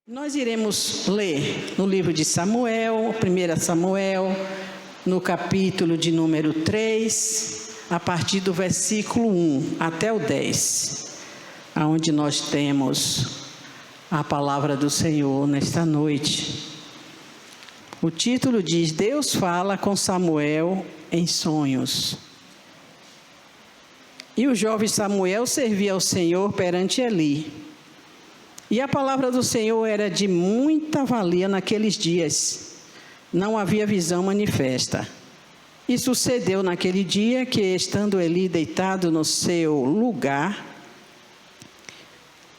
Nós iremos ler no livro de Samuel, 1 Samuel, no capítulo de número 3, a partir do versículo 1 até o 10, onde nós temos a palavra do Senhor nesta noite. O título diz: Deus fala com Samuel em sonhos. E o jovem Samuel servia ao Senhor perante Eli. E a palavra do Senhor era de muita valia naqueles dias. Não havia visão manifesta. E sucedeu naquele dia que, estando Eli deitado no seu lugar,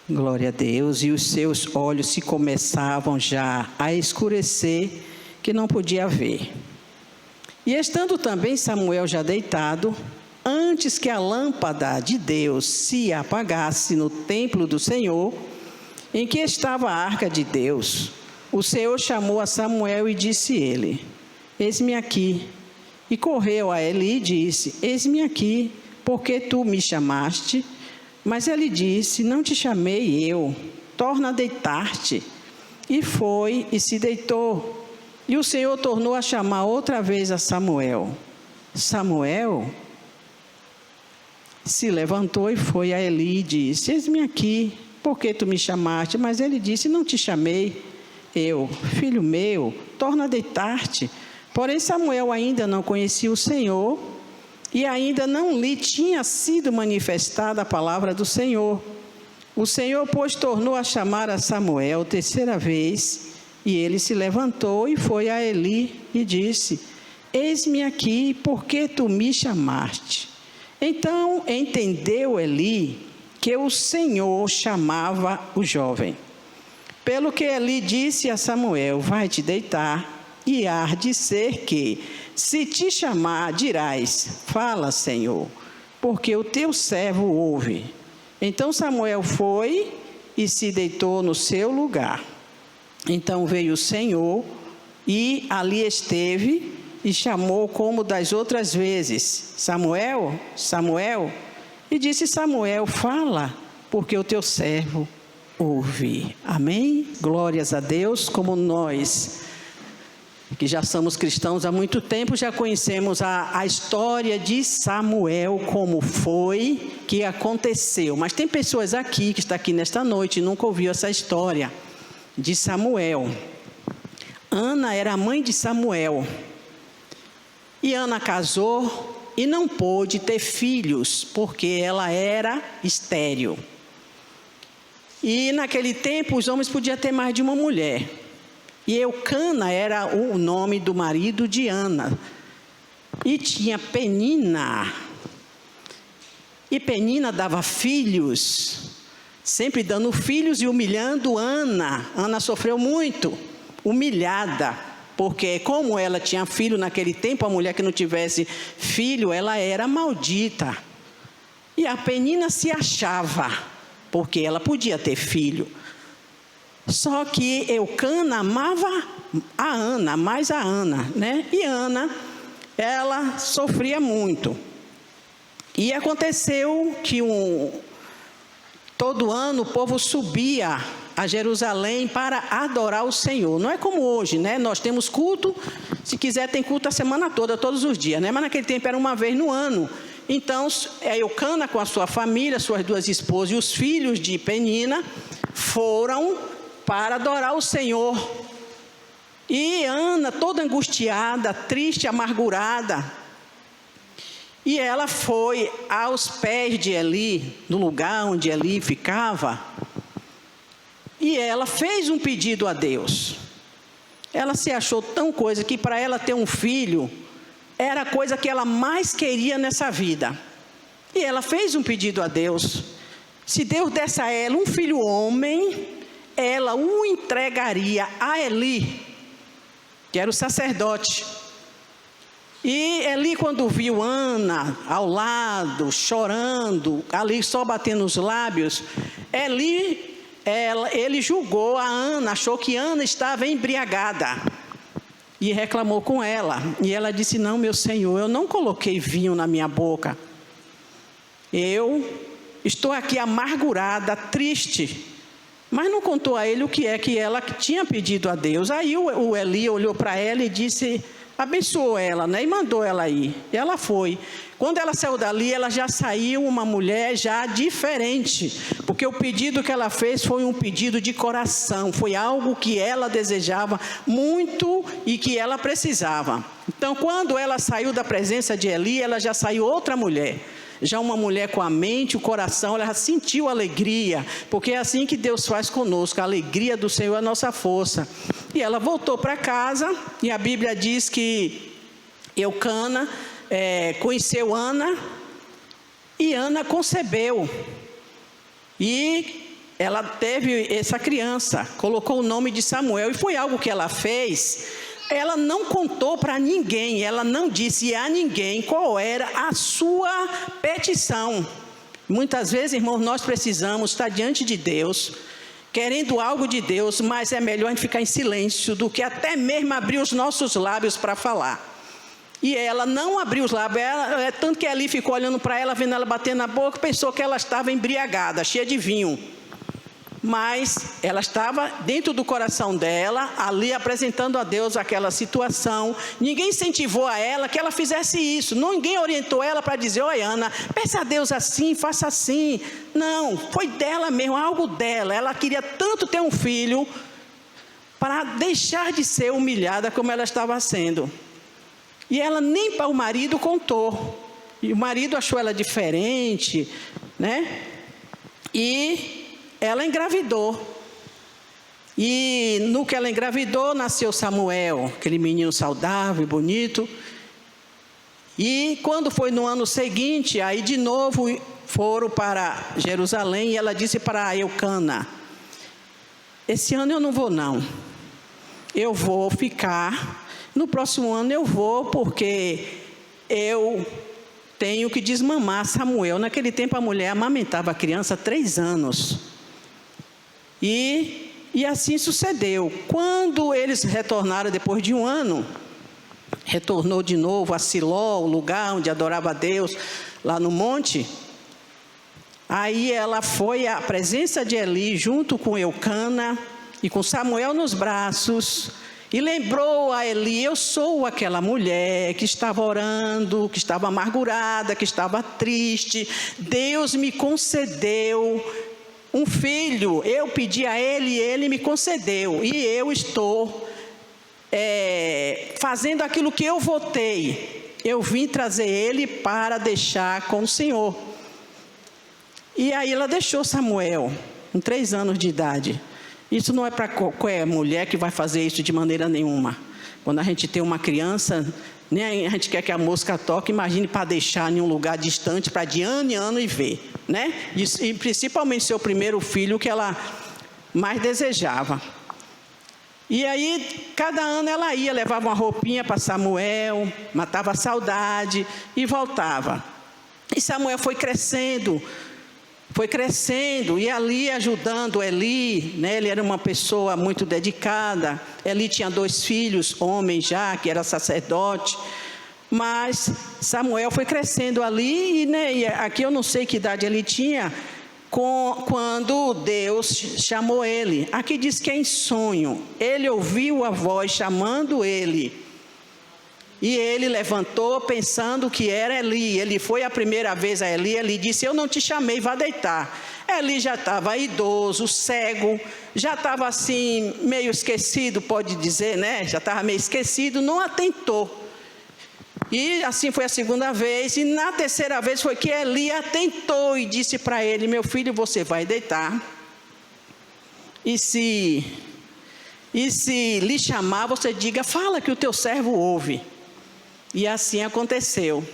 glória a Deus, e os seus olhos se começavam já a escurecer, que não podia ver. E estando também Samuel já deitado, antes que a lâmpada de Deus se apagasse no templo do Senhor, em que estava a arca de Deus, o Senhor chamou a Samuel e disse ele: Eis-me aqui. E correu a Eli e disse: Eis-me aqui, porque tu me chamaste? Mas ele disse: Não te chamei eu, torna a deitar-te. E foi e se deitou. E o Senhor tornou a chamar outra vez a Samuel. Samuel se levantou e foi a Eli e disse: Eis-me aqui, porque tu me chamaste? Mas ele disse: Não te chamei eu, filho meu, torna a deitar-te. Porém Samuel ainda não conhecia o Senhor, e ainda não lhe tinha sido manifestada a palavra do Senhor. O Senhor, pois, tornou a chamar a Samuel terceira vez, e ele se levantou e foi a Eli e disse: Eis-me aqui, porque tu me chamaste? Então entendeu Eli que o Senhor chamava o jovem. Pelo que Eli disse a Samuel: Vai-te deitar, e há de ser que, se te chamar, dirás: Fala, Senhor, porque o teu servo ouve. Então Samuel foi e se deitou no seu lugar. Então veio o Senhor e ali esteve e chamou como das outras vezes: Samuel, Samuel. E disse Samuel: Fala, porque o teu servo ouve. Amém? Glórias a Deus. Como nós, que já somos cristãos há muito tempo, já conhecemos a história de Samuel, como foi que aconteceu. Mas tem pessoas aqui, que está aqui nesta noite, e nunca ouviu essa história de Samuel. Ana era a mãe de Samuel. E Ana casou e não pôde ter filhos, porque ela era estéril. E naquele tempo os homens podiam ter mais de uma mulher. E Eucana era o nome do marido de Ana. E tinha Penina. E Penina dava filhos, sempre dando filhos e humilhando Ana. Ana sofreu muito, humilhada. Porque como ela tinha filho naquele tempo, a mulher que não tivesse filho, ela era maldita. E a Penina se achava, porque ela podia ter filho. Só que Eucana amava a Ana, mais a Ana, né? E Ana, ela sofria muito. E aconteceu que todo ano o povo subia a Jerusalém para adorar o Senhor. Não é como hoje, né? Nós temos culto, se quiser tem culto a semana toda, todos os dias, né? Mas naquele tempo era uma vez no ano. Então, Eucana com a sua família, suas duas esposas e os filhos de Penina, foram para adorar o Senhor. E Ana, toda angustiada, triste, amargurada, e ela foi aos pés de Eli, no lugar onde Eli ficava, e ela fez um pedido a Deus. Ela se achou tão coisa que para ela ter um filho era a coisa que ela mais queria nessa vida. E ela fez um pedido a Deus. Se Deus desse a ela um filho homem, ela o entregaria a Eli, que era o sacerdote. E Eli, quando viu Ana ao lado, chorando, ali só batendo os lábios, ele julgou a Ana, achou que Ana estava embriagada e reclamou com ela. E ela disse: Não, meu senhor, eu não coloquei vinho na minha boca. Eu estou aqui amargurada, triste, Mas não contou a ele o que é que ela tinha pedido a Deus. Aí o Eli olhou para ela e disse, abençoou ela, né? E mandou ela ir. E ela foi. Quando ela saiu dali, ela já saiu uma mulher já diferente. Porque o pedido que ela fez foi um pedido de coração. Foi algo que ela desejava muito e que ela precisava. Então, quando ela saiu da presença de Eli, ela já saiu outra mulher. Já uma mulher com a mente, o coração, ela sentiu alegria, porque é assim que Deus faz conosco, a alegria do Senhor é a nossa força. E ela voltou para casa, e a Bíblia diz que Eucana conheceu Ana, e Ana concebeu. E ela teve essa criança, colocou o nome de Samuel, e foi algo que ela fez. Ela não contou para ninguém, ela não disse a ninguém qual era a sua petição. Muitas vezes, irmãos, nós precisamos estar diante de Deus, querendo algo de Deus, mas é melhor a gente ficar em silêncio do que até mesmo abrir os nossos lábios para falar. E ela não abriu os lábios, tanto que Eli ficou olhando para ela, vendo ela batendo na boca, pensou que ela estava embriagada, cheia de vinho. Mas ela estava dentro do coração dela, ali apresentando a Deus aquela situação. Ninguém incentivou a ela que ela fizesse isso. Ninguém orientou ela para dizer, olha Ana, peça a Deus assim, faça assim. Não, foi dela mesmo, algo dela. Ela queria tanto ter um filho para deixar de ser humilhada como ela estava sendo. E ela nem para o marido contou. E o marido achou ela diferente, né? E ela engravidou. E no que ela engravidou, nasceu Samuel, aquele menino saudável, bonito. E quando foi no ano seguinte, aí de novo foram para Jerusalém, e ela disse para Eucana, esse ano eu não vou não, eu vou ficar, no próximo ano eu vou, porque eu tenho que desmamar Samuel. Naquele tempo a mulher amamentava a criança 3 anos. E assim sucedeu. Quando eles retornaram depois de 1 ano, retornou de novo a Siló, o lugar onde adorava a Deus, lá no monte. Aí ela foi à presença de Eli, junto com Eucana e com Samuel nos braços, e lembrou a Eli, eu sou aquela mulher que estava orando, que estava amargurada, que estava triste. Deus me concedeu um filho, eu pedi a ele e ele me concedeu, e eu estou fazendo aquilo que eu votei. Eu vim trazer ele para deixar com o Senhor. E aí ela deixou Samuel, com 3 anos de idade. Isso não é para qualquer mulher que vai fazer isso de maneira nenhuma. Quando a gente tem uma criança, nem a gente quer que a mosca toque, imagine para deixar em um lugar distante, para de ano em ano e ver, né? E principalmente seu primeiro filho, que ela mais desejava. E aí, cada ano ela ia, levava uma roupinha para Samuel, matava a saudade e voltava. E Samuel foi crescendo, e ali ajudando Eli, né? Ele era uma pessoa muito dedicada. Eli tinha 2 filhos, homens já, que era sacerdote. Mas Samuel foi crescendo ali, e aqui eu não sei que idade ele tinha, quando Deus chamou ele. Aqui diz que é em sonho. Ele ouviu a voz chamando ele. E ele levantou pensando que era Eli. Ele foi a primeira vez a Eli. Eli disse, eu não te chamei, vá deitar. Eli já estava idoso, cego, já estava assim, meio esquecido, pode dizer, né? Já estava meio esquecido, não atentou. E assim foi a 2ª vez, e na 3ª vez foi que Eli atentou e disse para ele, meu filho, você vai deitar. E se lhe chamar, você diga, fala que o teu servo ouve. E assim aconteceu.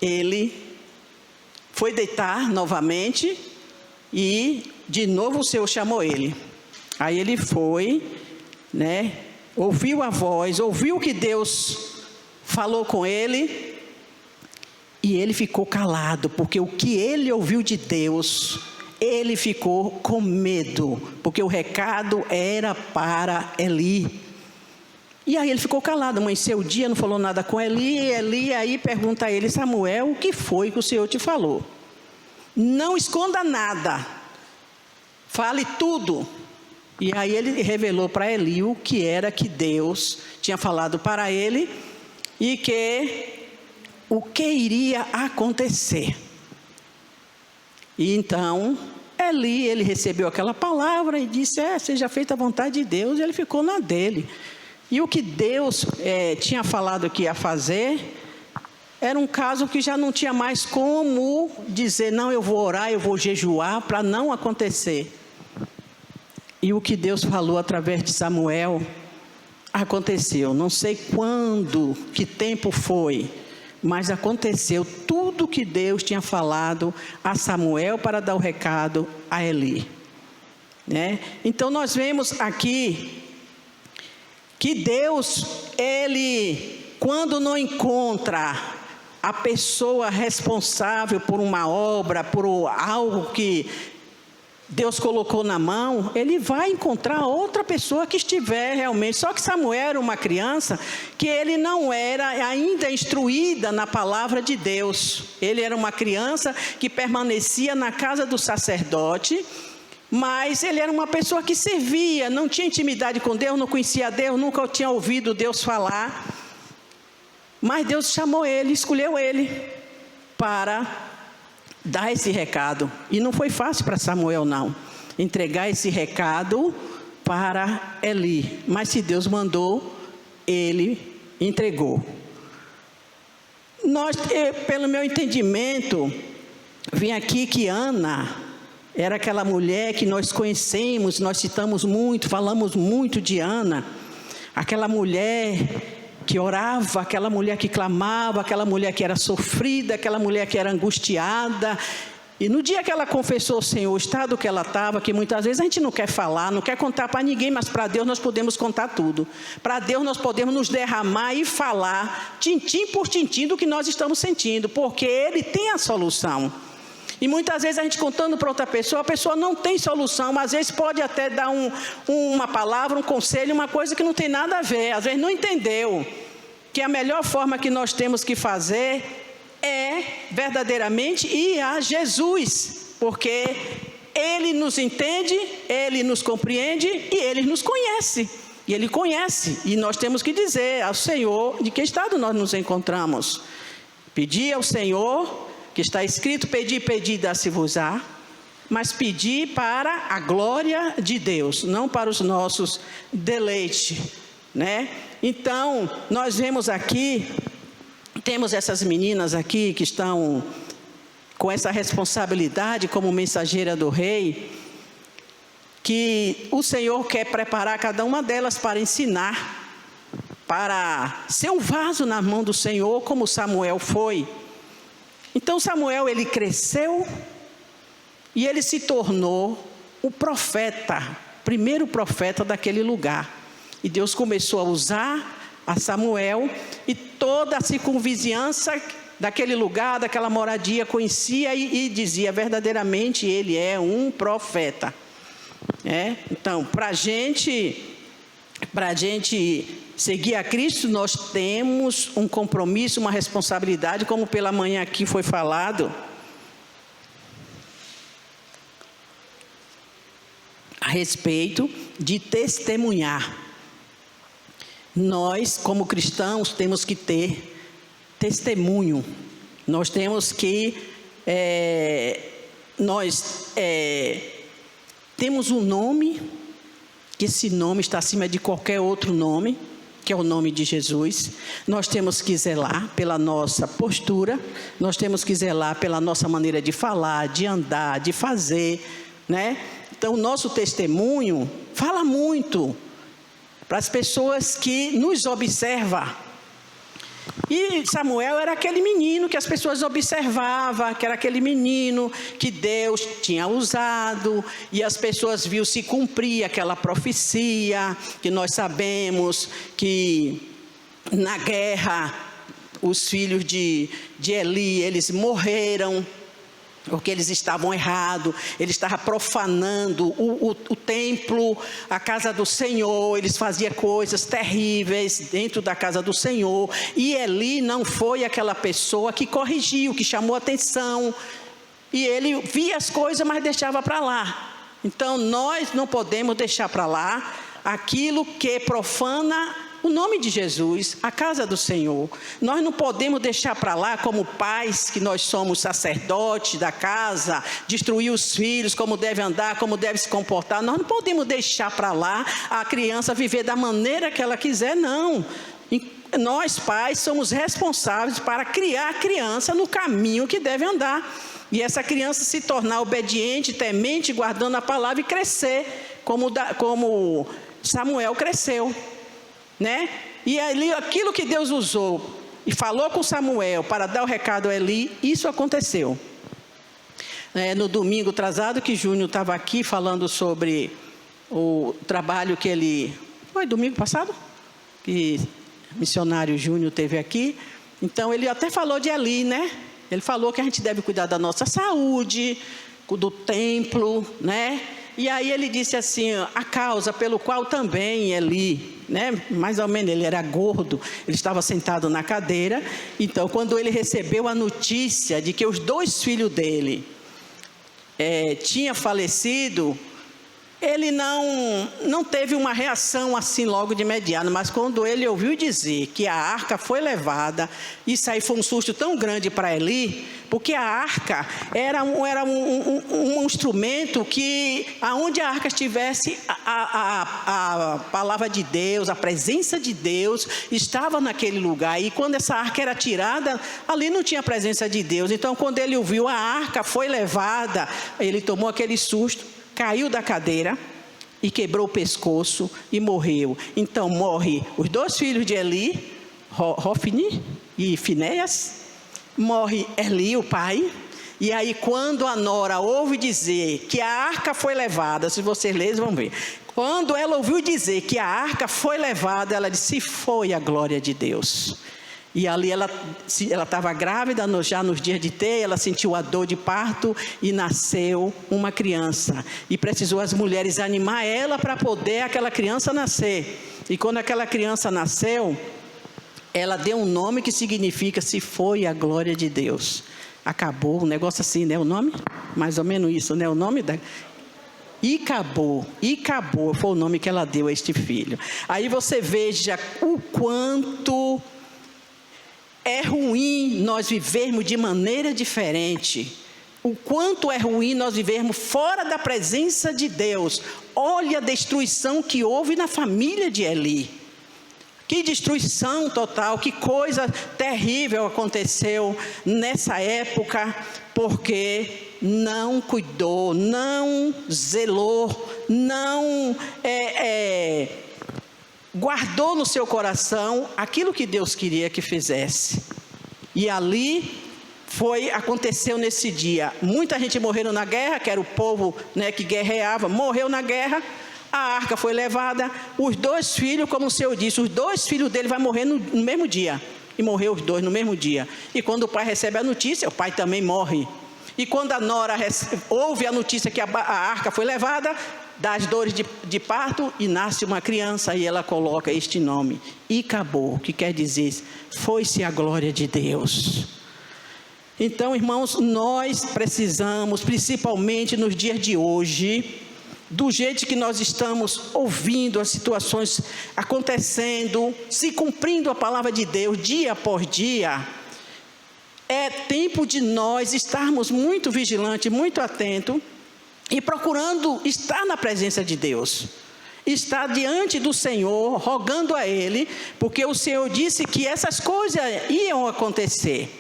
Ele foi deitar novamente e de novo o Senhor chamou ele. Aí ele foi, né? Ouviu a voz, ouviu que Deus falou com ele e ele ficou calado, porque o que ele ouviu de Deus, ele ficou com medo, porque o recado era para Eli. E aí ele ficou calado, amanheceu o dia, não falou nada com Eli. E Eli aí pergunta a ele, Samuel, o que foi que o Senhor te falou? Não esconda nada. fale tudo. E aí ele revelou para Eli o que era que Deus tinha falado para ele e o que iria acontecer. E então Eli, ele recebeu aquela palavra e disse, seja feita a vontade de Deus, e ele ficou na dele. E o que Deus tinha falado que ia fazer, era um caso que já não tinha mais como dizer, não, eu vou orar, eu vou jejuar, para não acontecer. E o que Deus falou através de Samuel, aconteceu. Não sei quando, que tempo foi, mas aconteceu tudo que Deus tinha falado a Samuel para dar o recado a Eli. Né? Então nós vemos aqui que Deus, ele, quando não encontra a pessoa responsável por uma obra, por algo que Deus colocou na mão, ele vai encontrar outra pessoa que estiver realmente. Só que Samuel era uma criança que ele não era ainda instruída na palavra de Deus. Ele era uma criança que permanecia na casa do sacerdote, mas ele era uma pessoa que servia, não tinha intimidade com Deus, não conhecia Deus, nunca tinha ouvido Deus falar. Mas Deus chamou ele, escolheu ele para dar esse recado. E não foi fácil para Samuel, não, entregar esse recado para Eli. Mas se Deus mandou, ele entregou. Pelo meu entendimento, vim aqui que Ana era aquela mulher que nós conhecemos, nós citamos muito, falamos muito de Ana. Aquela mulher que orava, aquela mulher que clamava, aquela mulher que era sofrida, aquela mulher que era angustiada. E no dia que ela confessou ao Senhor o estado que ela estava, que muitas vezes a gente não quer falar, não quer contar para ninguém, mas para Deus nós podemos contar tudo. Para Deus nós podemos nos derramar e falar, tintim por tintim, do que nós estamos sentindo, porque Ele tem a solução. E muitas vezes a gente contando para outra pessoa, a pessoa não tem solução, mas às vezes pode até dar uma palavra, um conselho, uma coisa que não tem nada a ver, às vezes não entendeu. Que a melhor forma que nós temos que fazer é verdadeiramente ir a Jesus, porque Ele nos entende, Ele nos compreende e Ele nos conhece. E Ele conhece, e nós temos que dizer ao Senhor de que estado nós nos encontramos. Pedir ao Senhor, que está escrito, pedi, dá-se-vos-á, mas pedir para a glória de Deus, não para os nossos deleites, né? Então, nós vemos aqui, temos essas meninas aqui que estão com essa responsabilidade como mensageira do rei, que o Senhor quer preparar cada uma delas para ensinar, para ser um vaso na mão do Senhor, como Samuel foi. Então Samuel, ele cresceu e ele se tornou o profeta, primeiro profeta daquele lugar. E Deus começou a usar a Samuel, e toda a circunvizinhança daquele lugar, daquela moradia, conhecia e dizia, verdadeiramente ele é um profeta. Então, para a gente seguir a Cristo, nós temos um compromisso, uma responsabilidade, como pela manhã aqui foi falado, a respeito de testemunhar. Nós, como cristãos, temos que ter testemunho. Nós temos que, temos um nome, que esse nome está acima de qualquer outro nome, que é o nome de Jesus. Nós temos que zelar pela nossa postura, nós temos que zelar pela nossa maneira de falar, de andar, de fazer, né? Então, o nosso testemunho fala muito para as pessoas que nos observam. E Samuel era aquele menino que as pessoas observavam, que era aquele menino que Deus tinha usado, e as pessoas viam se cumprir aquela profecia, que nós sabemos que na guerra os filhos de Eli, eles morreram, porque eles estavam errados, eles estavam profanando o templo, a casa do Senhor, eles faziam coisas terríveis dentro da casa do Senhor, e Eli não foi aquela pessoa que corrigiu, que chamou atenção, e ele via as coisas, mas deixava para lá. Então, nós não podemos deixar para lá aquilo que profana o nome de Jesus, a casa do Senhor. Nós não podemos deixar para lá, como pais, que nós somos sacerdotes da casa, destruir os filhos, como deve andar, como deve se comportar. Nós não podemos deixar para lá a criança viver da maneira que ela quiser, não. Nós, pais, somos responsáveis para criar a criança no caminho que deve andar. E essa criança se tornar obediente, temente, guardando a palavra e crescer, como Samuel cresceu. Né? E ali, aquilo que Deus usou e falou com Samuel para dar o recado a Eli, isso aconteceu. No domingo atrasado, que Júnior estava aqui falando sobre o trabalho que ele... Foi domingo passado? Que o missionário Júnior teve aqui. Então, ele até falou de Eli, né? Ele falou que a gente deve cuidar da nossa saúde, do templo, né? E aí ele disse assim, a causa pelo qual também Eli, né, mais ou menos ele era gordo, ele estava sentado na cadeira, então quando ele recebeu a notícia de que os 2 filhos dele tinham falecido, ele não teve uma reação assim logo de imediato, mas quando ele ouviu dizer que a arca foi levada, isso aí foi um susto tão grande para Eli, porque a arca era um instrumento que, aonde a arca estivesse, a palavra de Deus, a presença de Deus estava naquele lugar, e quando essa arca era tirada, ali não tinha a presença de Deus. Então quando ele ouviu a arca foi levada, ele tomou aquele susto, caiu da cadeira e quebrou o pescoço e morreu. Então morre os 2 filhos de Eli, Hofni e Finéias, morre Eli, o pai. E aí quando a nora ouve dizer que a arca foi levada, se vocês lerem vão ver, quando ela ouviu dizer que a arca foi levada, ela disse, foi a glória de Deus. E ali ela estava grávida, já nos dias de ter, ela sentiu a dor de parto e nasceu uma criança. E precisou as mulheres animar ela para poder aquela criança nascer. E quando aquela criança nasceu, ela deu um nome que significa se foi a glória de Deus. Acabou, um negócio assim, né? O nome? Mais ou menos isso, né? O nome da... Icabô foi o nome que ela deu a este filho. Aí você veja o quanto... é ruim nós vivermos de maneira diferente. O quanto é ruim nós vivermos fora da presença de Deus. Olha a destruição que houve na família de Eli. Que destruição total, que coisa terrível aconteceu nessa época, porque não cuidou, não zelou, não guardou no seu coração aquilo que Deus queria que fizesse. E ali aconteceu nesse dia. Muita gente morreu na guerra, que era o povo, né, que guerreava, morreu na guerra. A arca foi levada. Os 2 filhos, como o Senhor disse, os 2 filhos dele vão morrer no mesmo dia. E morreu os 2 no mesmo dia. E quando o pai recebe a notícia, o pai também morre. E quando a nora ouve a notícia que a arca foi levada, dá as dores de parto e nasce uma criança, e ela coloca este nome, Icabô, que quer dizer, foi-se a glória de Deus. Então, irmãos, nós precisamos, principalmente nos dias de hoje, do jeito que nós estamos ouvindo as situações acontecendo, se cumprindo a palavra de Deus dia após dia, é tempo de nós estarmos muito vigilantes, muito atentos, e procurando estar na presença de Deus, estar diante do Senhor, rogando a Ele, porque o Senhor disse que essas coisas iam acontecer.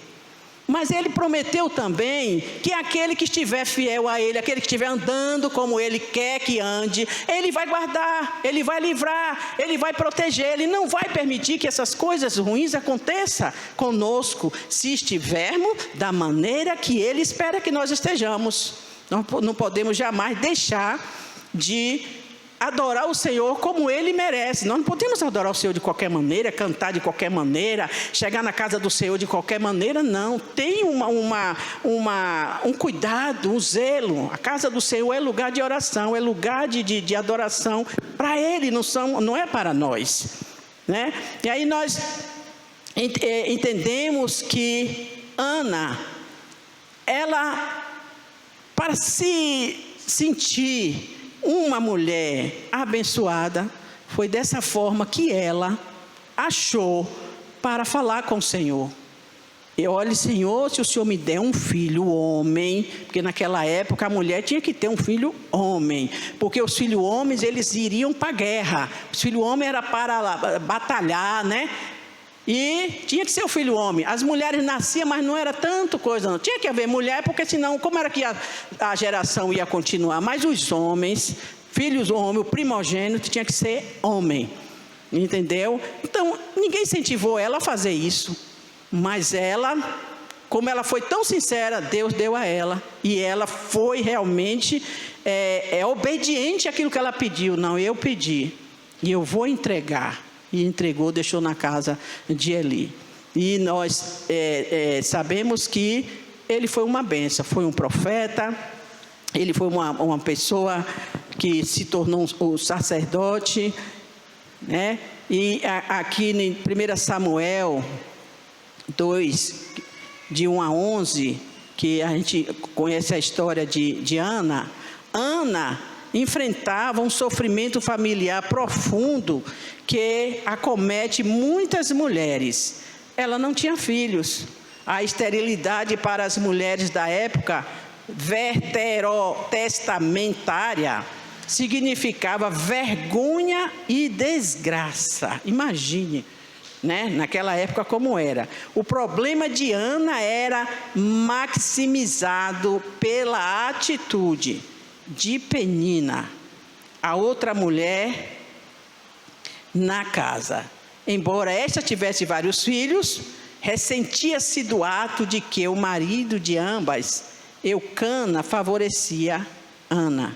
Mas Ele prometeu também que aquele que estiver fiel a Ele, aquele que estiver andando como Ele quer que ande, Ele vai guardar, Ele vai livrar, Ele vai proteger, Ele não vai permitir que essas coisas ruins aconteçam conosco, se estivermos da maneira que Ele espera que nós estejamos. Nós não podemos jamais deixar de adorar o Senhor como Ele merece. Nós não podemos adorar o Senhor de qualquer maneira, cantar de qualquer maneira, chegar na casa do Senhor de qualquer maneira, não. Tem um cuidado, um zelo. A casa do Senhor é lugar de oração, é lugar de adoração para Ele, não é para nós, né? E aí nós entendemos que Ana, ela, para se sentir uma mulher abençoada, foi dessa forma que ela achou para falar com o Senhor. E olhe, Senhor, se o Senhor me der um filho homem, porque naquela época a mulher tinha que ter um filho homem, porque os filhos homens, eles iriam para a guerra, os filhos homens era para batalhar, né? E tinha que ser o filho homem. As mulheres nasciam, mas não era tanto coisa, não. Tinha que haver mulher, porque senão, como era que a geração ia continuar? Mas os homens, filhos homens, o primogênito tinha que ser homem, entendeu? Então, ninguém incentivou ela a fazer isso. Mas ela, como ela foi tão sincera, Deus deu a ela. E ela foi realmente obediente àquilo que ela pediu. Não, eu pedi e eu vou entregar. E entregou, deixou na casa de Eli. E nós sabemos que ele foi uma bênção. Foi um profeta. Ele foi uma pessoa que se tornou um sacerdote, né? E aqui em 1 Samuel 2, de 1 a 11, que a gente conhece a história de Ana. Ana enfrentava um sofrimento familiar profundo que acomete muitas mulheres. Ela não tinha filhos. A esterilidade para as mulheres da época veterotestamentária significava vergonha e desgraça. Imagine, né? Naquela época como era. O problema de Ana era maximizado pela atitude de Penina, a outra mulher na casa. Embora esta tivesse vários filhos, ressentia-se do ato de que o marido de ambas, Eucana, favorecia Ana.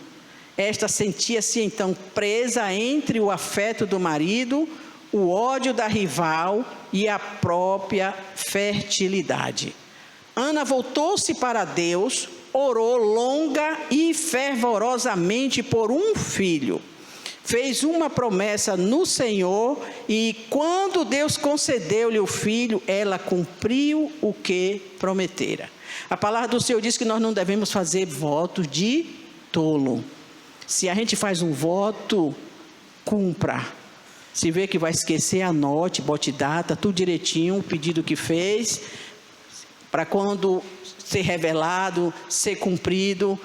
Esta sentia-se então presa entre o afeto do marido, o ódio da rival e a própria fertilidade. Ana voltou-se para Deus, orou longa e fervorosamente por um filho. Fez uma promessa no Senhor e quando Deus concedeu-lhe o filho, ela cumpriu o que prometera. A palavra do Senhor diz que nós não devemos fazer votos de tolo. Se a gente faz um voto, cumpra. Se vê que vai esquecer, anote, bote data, tudo direitinho, o pedido que fez, para quando ser revelado, ser cumprido,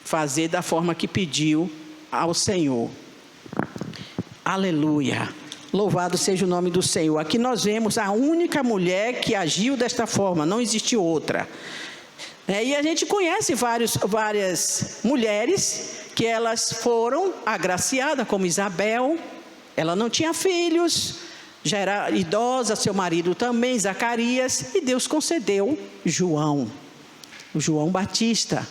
fazer da forma que pediu ao Senhor. Aleluia. Louvado seja o nome do Senhor. Aqui nós vemos a única mulher que agiu desta forma, não existe outra. E a gente conhece várias mulheres que elas foram agraciadas, como Isabel. Ela não tinha filhos, já era idosa, seu marido também, Zacarias, e Deus concedeu João, o João Batista.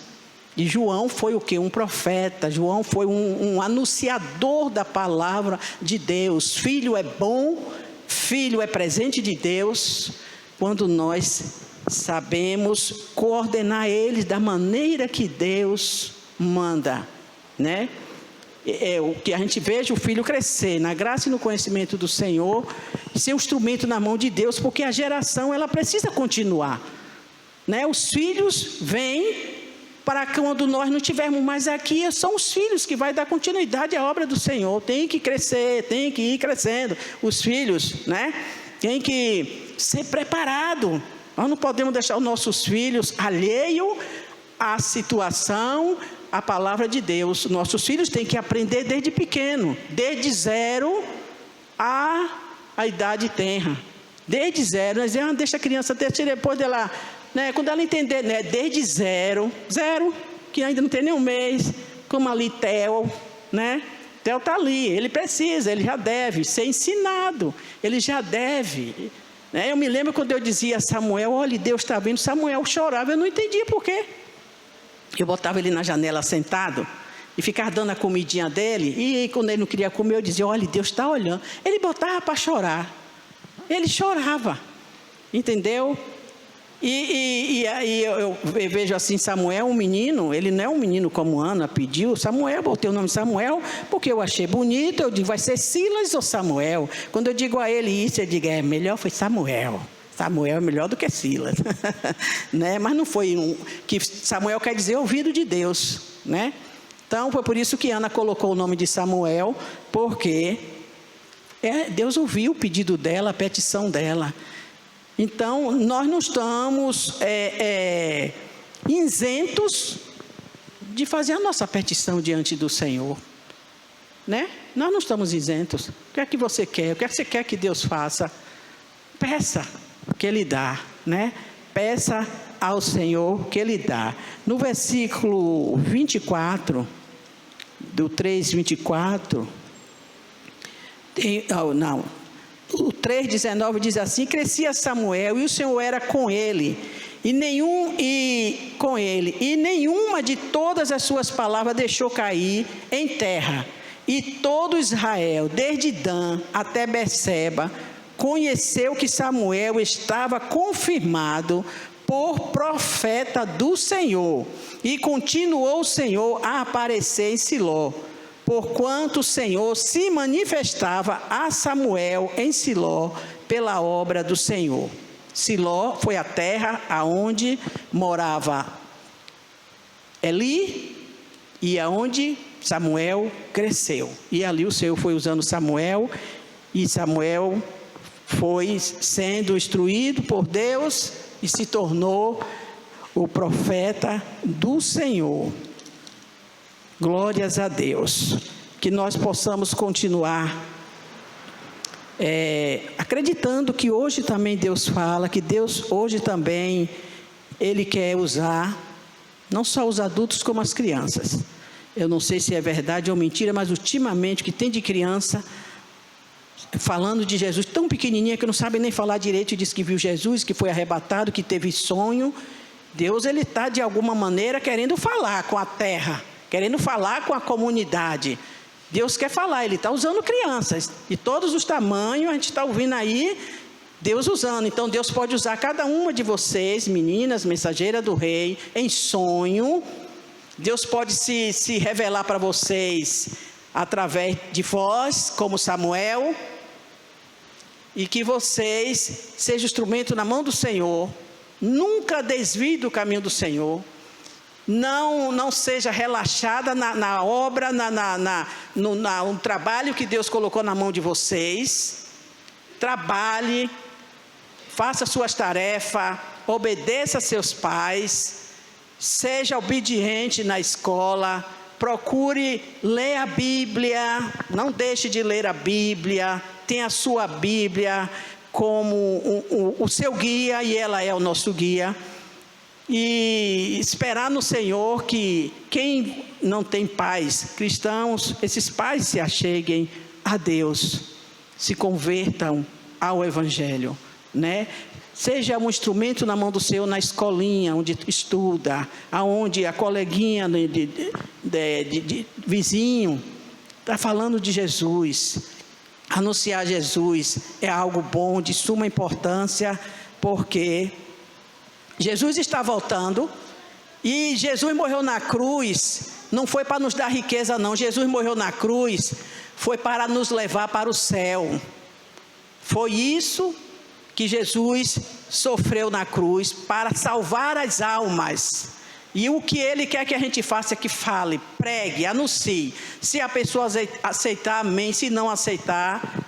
E João foi o quê? Um profeta. João foi um anunciador da palavra de Deus. Filho é bom, filho é presente de Deus, quando nós sabemos coordenar eles da maneira que Deus manda, né? O que a gente veja o filho crescer na graça e no conhecimento do Senhor, ser um instrumento na mão de Deus, porque a geração ela precisa continuar, né? Os filhos vêm para quando nós não estivermos mais aqui, são os filhos que vai dar continuidade à obra do Senhor. Tem que crescer, tem que ir crescendo. Os filhos, né? Tem que ser preparado. Nós não podemos deixar os nossos filhos alheios à situação, à palavra de Deus. Nossos filhos têm que aprender desde pequeno, desde 0 à idade tenra. Desde 0, nós dizemos, deixa a criança ter, depois dela, né, quando ela entender, né, desde 0, que ainda não tem nem um mês, como ali Theo, né? Theo está ali, ele precisa, ele já deve ser ensinado, ele já deve. Eu me lembro quando eu dizia a Samuel, olha, Deus está vindo. Samuel chorava, eu não entendia por quê. Eu botava ele na janela sentado e ficava dando a comidinha dele, e quando ele não queria comer, eu dizia, olha, Deus está olhando. Ele botava para chorar, ele chorava, entendeu? E aí eu vejo assim, Samuel, um menino, ele não é um menino como Ana pediu. Samuel, botei o nome Samuel, porque eu achei bonito. Eu digo, vai ser Silas ou Samuel? Quando eu digo a ele isso, eu digo, melhor foi Samuel. Samuel é melhor do que Silas, né? Mas não foi que Samuel quer dizer ouvido de Deus, né? Então foi por isso que Ana colocou o nome de Samuel, porque Deus ouviu o pedido dela, a petição dela. Então nós não estamos isentos de fazer a nossa petição diante do Senhor, né? Nós não estamos isentos. O que é que você quer? O que é que você quer que Deus faça? Peça que Ele dá, né? Peça ao Senhor que Ele dá. No versículo 24, do 3:24, o 3:19 diz assim: crescia Samuel e o Senhor era com ele, e nenhuma de todas as suas palavras deixou cair em terra. E todo Israel, desde Dan até Berseba, conheceu que Samuel estava confirmado por profeta do Senhor. E continuou o Senhor a aparecer em Siló, porquanto o Senhor se manifestava a Samuel em Siló pela obra do Senhor. Siló foi a terra aonde morava Eli e aonde Samuel cresceu. E ali o Senhor foi usando Samuel, e Samuel foi sendo instruído por Deus e se tornou o profeta do Senhor. Glórias a Deus. Que nós possamos continuar acreditando que hoje também Deus fala, que Deus hoje também, Ele quer usar, não só os adultos como as crianças. Eu não sei se é verdade ou mentira, mas ultimamente o que tem de criança falando de Jesus, tão pequenininha que não sabe nem falar direito, e diz que viu Jesus, que foi arrebatado, que teve sonho. Deus, Ele está de alguma maneira querendo falar com a terra, querendo falar com a comunidade. Deus quer falar, Ele está usando crianças de todos os tamanhos, a gente está ouvindo aí Deus usando. Então Deus pode usar cada uma de vocês, meninas, mensageira do rei, em sonho. Deus pode se revelar para vocês através de vós, como Samuel, e que vocês sejam instrumento na mão do Senhor. Nunca desvie do caminho do Senhor. Não seja relaxada na obra, no trabalho que Deus colocou na mão de vocês. Trabalhe, faça suas tarefas, obedeça a seus pais, seja obediente na escola, procure ler a Bíblia, não deixe de ler a Bíblia, tenha a sua Bíblia como o seu guia, e ela é o nosso guia. E esperar no Senhor que quem não tem pais cristãos, esses pais se acheguem a Deus, se convertam ao Evangelho, né? Seja um instrumento na mão do Senhor na escolinha, onde estuda, aonde a coleguinha de vizinho está falando de Jesus. Anunciar Jesus é algo bom, de suma importância, porque Jesus está voltando, e Jesus morreu na cruz, não foi para nos dar riqueza não, Jesus morreu na cruz, foi para nos levar para o céu. Foi isso que Jesus sofreu na cruz, para salvar as almas. E o que Ele quer que a gente faça é que fale, pregue, anuncie. Se a pessoa aceitar, amém. Se não aceitar,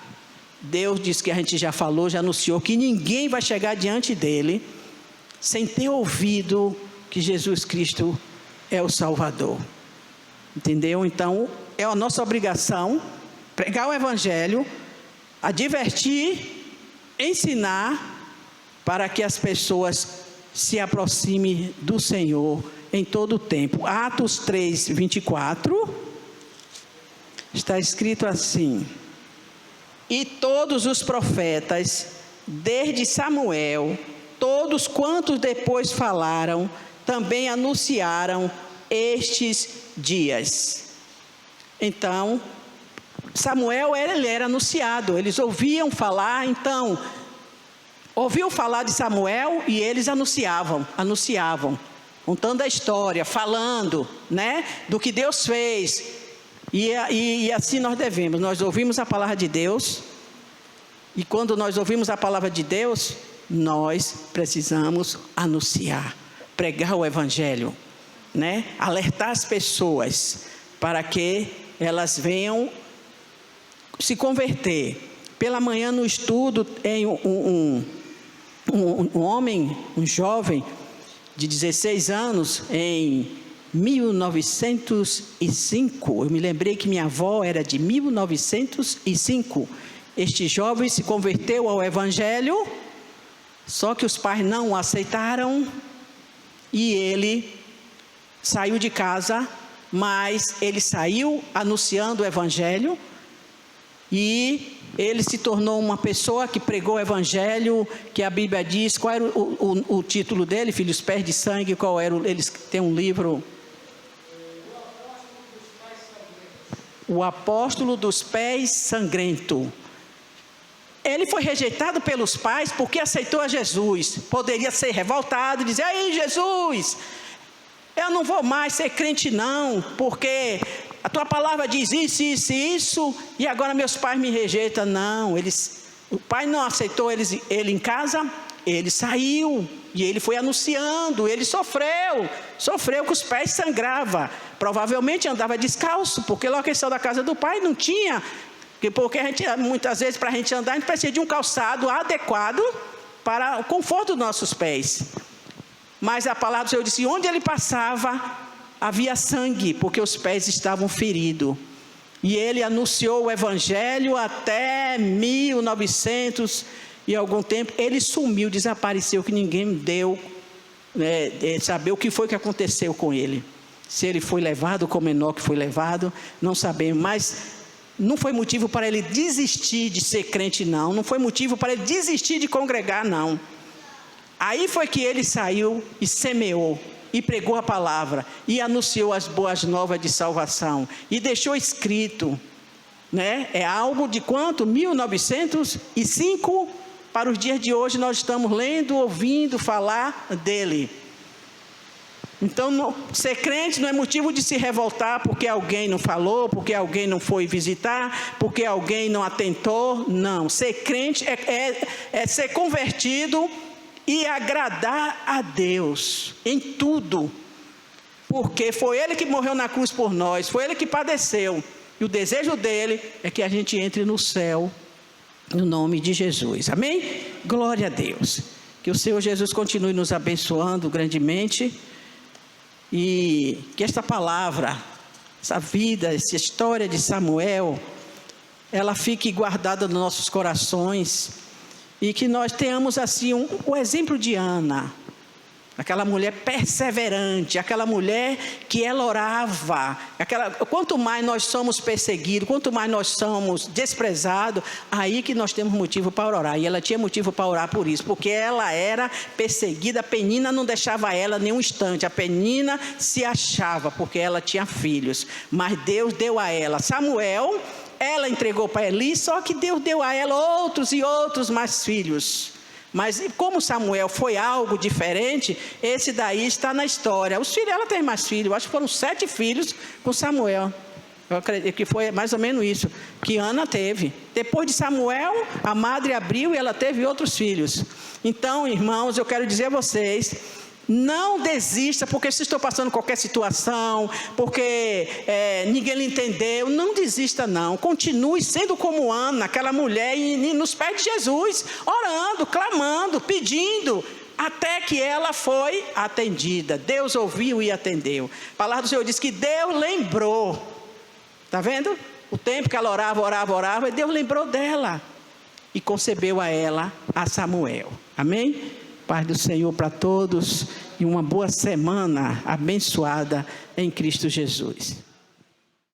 Deus diz que a gente já falou, já anunciou, que ninguém vai chegar diante dEle sem ter ouvido que Jesus Cristo é o Salvador. Entendeu? Então, é a nossa obrigação pregar o Evangelho, advertir, ensinar, para que as pessoas se aproximem do Senhor em todo o tempo. Atos 3:24, está escrito assim: e todos os profetas, desde Samuel, todos quantos depois falaram, também anunciaram estes dias. Então, Samuel ele era anunciado, eles ouviam falar, então, ouviam falar de Samuel e eles anunciavam, contando a história, falando, né, do que Deus fez. E assim nós ouvimos a palavra de Deus, e quando nós ouvimos a palavra de Deus, nós precisamos anunciar, pregar o Evangelho, né? Alertar as pessoas para que elas venham se converter. Pela manhã no estudo, tem um homem, um jovem de 16 anos, em 1905, eu me lembrei que minha avó era de 1905, este jovem se converteu ao Evangelho, só que os pais não o aceitaram, e ele saiu de casa, mas ele saiu anunciando o Evangelho, e ele se tornou uma pessoa que pregou o Evangelho, que a Bíblia diz. Qual era o título dele, filhos? Pés de sangue. Qual era? Eles têm um livro. O Apóstolo dos Pés Sangrento. Ele foi rejeitado pelos pais porque aceitou a Jesus. Poderia ser revoltado e dizer: aí, Jesus, eu não vou mais ser crente não, porque a tua palavra diz isso, isso e isso, e agora meus pais me rejeitam. Não, o pai não aceitou ele em casa, ele saiu, e ele foi anunciando, ele sofreu que os pés sangravam, provavelmente andava descalço, porque logo que ele saiu da casa do pai não tinha, porque muitas vezes para a gente andar, a gente precisa de um calçado adequado para o conforto dos nossos pés. Mas a palavra do Senhor disse: onde ele passava, havia sangue, porque os pés estavam feridos. E ele anunciou o Evangelho até 1900 e algum tempo. Ele sumiu, desapareceu, que ninguém deu saber o que foi que aconteceu com ele. Se ele foi levado como Enoque foi levado, não sabemos. Mas não foi motivo para ele desistir de ser crente, não. Não foi motivo para ele desistir de congregar, não. Aí foi que ele saiu e semeou, e pregou a palavra, e anunciou as boas novas de salvação, e deixou escrito, né? É algo de quanto? 1905, para os dias de hoje nós estamos lendo, ouvindo falar dele. Então, ser crente não é motivo de se revoltar porque alguém não falou, porque alguém não foi visitar, porque alguém não atentou. Não, ser crente é ser convertido e agradar a Deus em tudo, porque foi Ele que morreu na cruz por nós, foi Ele que padeceu, e o desejo dele é que a gente entre no céu, no nome de Jesus, amém? Glória a Deus, que o Senhor Jesus continue nos abençoando grandemente, e que esta palavra, essa vida, essa história de Samuel, ela fique guardada nos nossos corações, e que nós tenhamos assim o exemplo de Ana, aquela mulher perseverante, aquela mulher que ela orava, quanto mais nós somos perseguidos, quanto mais nós somos desprezados, aí que nós temos motivo para orar. E ela tinha motivo para orar por isso, porque ela era perseguida, a Penina não deixava ela nem um instante, a Penina se achava, porque ela tinha filhos, mas Deus deu a ela Samuel. Ela entregou para Eli, só que Deus deu a ela outros e outros mais filhos. Mas como Samuel foi algo diferente, esse daí está na história. Os filhos, ela teve mais filhos, acho que foram 7 filhos com Samuel. Eu acredito que foi mais ou menos isso que Ana teve. Depois de Samuel, a madre abriu e ela teve outros filhos. Então, irmãos, eu quero dizer a vocês: não desista porque se estou passando qualquer situação, porque ninguém lhe entendeu. Não desista não, continue sendo como Ana, aquela mulher nos pés de Jesus, orando, clamando, pedindo, até que ela foi atendida. Deus ouviu e atendeu. A palavra do Senhor diz que Deus lembrou, está vendo? O tempo que ela orava, e Deus lembrou dela e concebeu a ela a Samuel, amém? Paz do Senhor para todos e uma boa semana abençoada em Cristo Jesus.